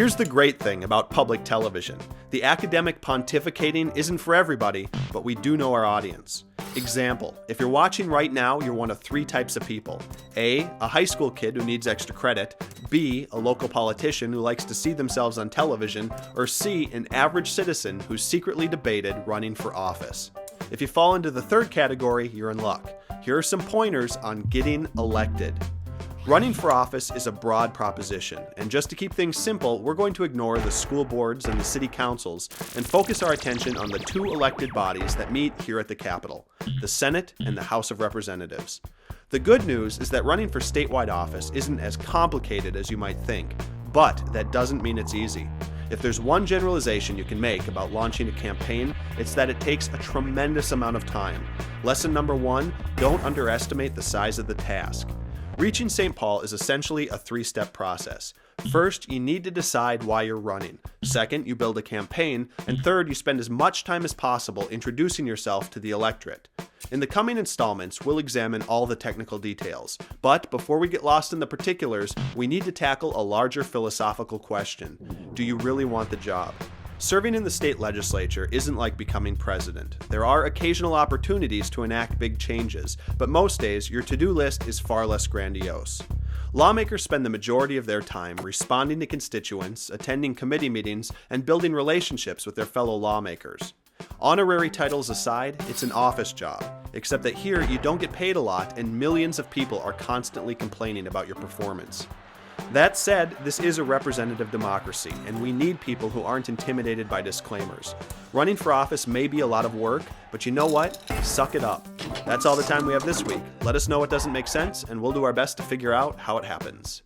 Here's the great thing about public television. The academic pontificating isn't for everybody, but we do know our audience. Example, if you're watching right now, you're one of three types of people. A high school kid who needs extra credit. B, a local politician who likes to see themselves on television. Or C, an average citizen who's secretly debated running for office. If you fall into the third category, you're in luck. Here are some pointers on getting elected. Running for office is a broad proposition, and just to keep things simple, we're going to ignore the school boards and the city councils and focus our attention on the two elected bodies that meet here at the Capitol, the Senate and the House of Representatives. The good news is that running for statewide office isn't as complicated as you might think, but that doesn't mean it's easy. If there's one generalization you can make about launching a campaign, it's that it takes a tremendous amount of time. Lesson number one, don't underestimate the size of the task. Reaching St. Paul is essentially a three-step process. First, you need to decide why you're running. Second, you build a campaign. And third, you spend as much time as possible introducing yourself to the electorate. In the coming installments, we'll examine all the technical details. But before we get lost in the particulars, we need to tackle a larger philosophical question. Do you really want the job? Serving in the state legislature isn't like becoming president. There are occasional opportunities to enact big changes, but most days your to-do list is far less grandiose. Lawmakers spend the majority of their time responding to constituents, attending committee meetings, and building relationships with their fellow lawmakers. Honorary titles aside, it's an office job, except that here you don't get paid a lot and millions of people are constantly complaining about your performance. That said, this is a representative democracy, and we need people who aren't intimidated by disclaimers. Running for office may be a lot of work, but you know what? Suck it up. That's all the time we have this week. Let us know what doesn't make sense, and we'll do our best to figure out how it happens.